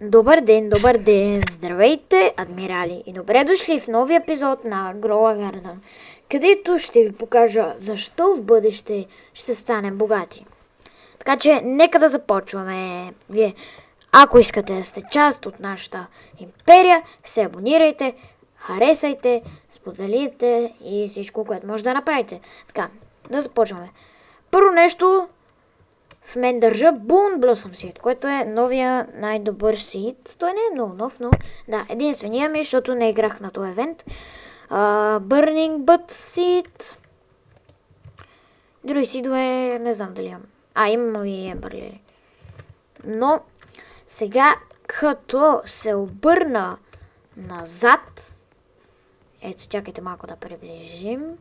Добър ден! Здравейте, адмирали! И добре дошли в нови епизод на Grow a Garden, където ще ви покажа защо в бъдеще ще станем богати. Така че, нека да започваме. Вие, ако искате да сте част от нашата империя, се абонирайте, харесайте, споделите и всичко, което може да направите. Така, да започваме. Първо нещо, в мен държа Boon Blossom Seed, което е новия най-добър сид. Той не е много нов, но да, единствения ми, защото не играх на този евент. Burning Bud Seed. Други сидове, не знам дали имам. Имам и Ember Lily. Но сега, като се обърна назад, ето, чакайте малко да приближим.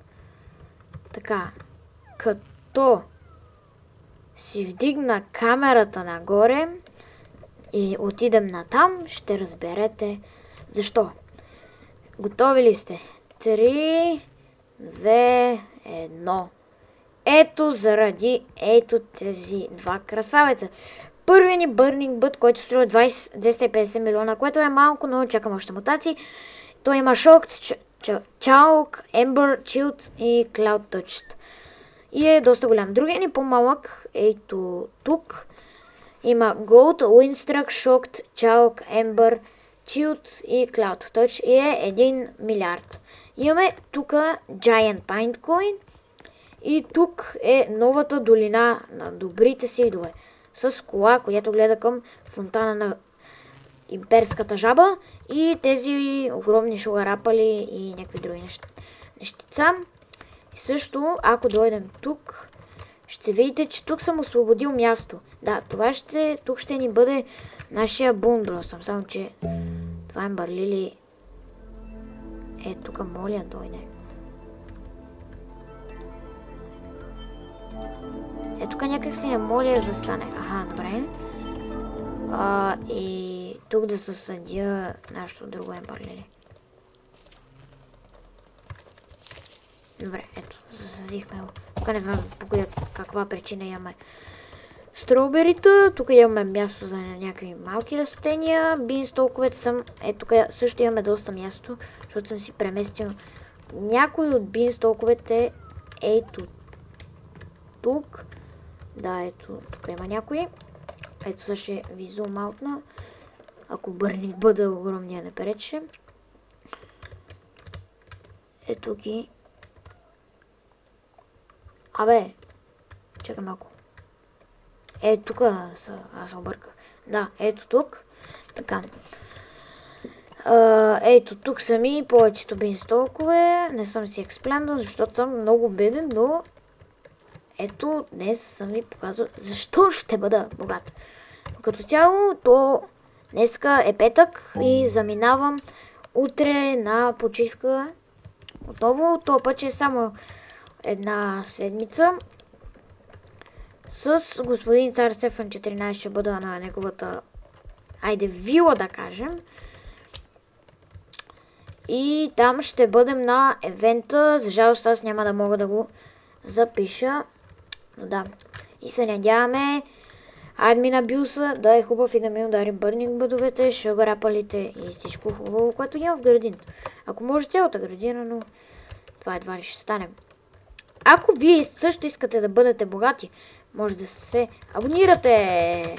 Така, като си вдигна камерата нагоре и отидем натам, ще разберете защо. Готови ли сте? 3, 2, 1. Ето заради тези два красавеца. Първият ни Burning Bud, който струва 250 милиона, което е малко, но чакам още мутации. Той има Shocked, Chalk, Ember, Shield и Cloud Touched. И е доста голям. Другият ни по-малък, ето тук, има Gold, Windstruck, Shocked, Chalk, Ember, Shield и Cloud Touch и е 1 милиард. Имаме тук Giant Pinecoin и тук е новата долина на добрите сидове с кола, която гледа към фонтана на имперската жаба и тези огромни шугарапали и някакви други нещица. И също, ако дойдем тук, ще видите, че тук съм освободил място. Да, тук ще ни бъде нашия Boon Blossom, само че това Ember Lily е тук, моля, дойде. Е, тук някак си не моля да стане. Добре. И тук да съсъдя нашето друго Ember Lily. Добре, ето, засадихме го. Тук не знам по каква причина имаме строберита. Тук имаме място за някакви малки растения. Бинстолковете съм... Тук също имаме доста място, защото съм си преместил някои от бинстолковете. Ето тук. Да, ето, тук има някои. Ето също ви зум-аутна. Ако Burning бъде огромния не прече. Ето ги. Чакай малко. Тук аз обърках. Да, ето тук. Така. Ето тук са ми повечето бинстолкове. Не съм си експлендал, защото съм много беден, но ето днес съм ви показал защо ще бъда богат. Като цяло, то днеска е петък и заминавам утре на почивка. Отново, то път е само една седмица. С господин цар Стефан 14 ще бъда на неговата вила, да кажем. И там ще бъдем на евента. За жалост аз няма да мога да го запиша. Но да. И се надяваме админа Бюса да е хубав и да ми удари Burning бъдовете, шугарапалите и всичко хубаво, което няма в градината. Ако може цялата градина, но това едва ли ще стане. Ако вие също искате да бъдете богати, може да се абонирате.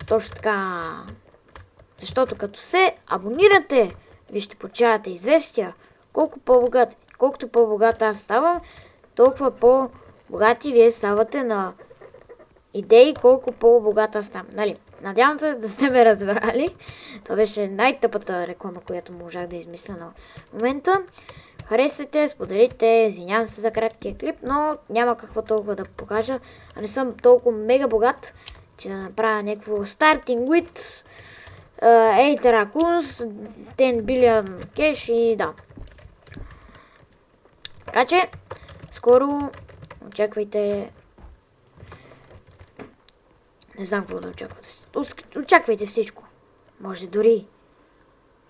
Точно така. Защото като се абонирате, вие ще получавате известия колко по-богат. Колкото по-богат аз ставам, толкова по-богати вие ставате на идеи колко по-богат аз ставам. Нали? Надявам се да сте ме разбрали. Това беше най-тъпата реклама, която можах да измисля на момента. Харесайте, споделите, извинявам се за краткия клип, но няма какво толкова да покажа. Не съм толкова мега богат, че да направя някакво starting with 8 raccoons, 10 billion cash и да. Така че, скоро очаквайте... Не знам какво да очаквате. Очаквайте всичко. Може дори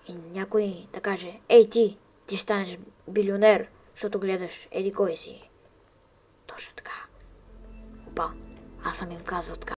и някой да каже: ей ти ще станеш билионер, защото гледаш еди кой си. Точно така. Опа, аз съм им казал така.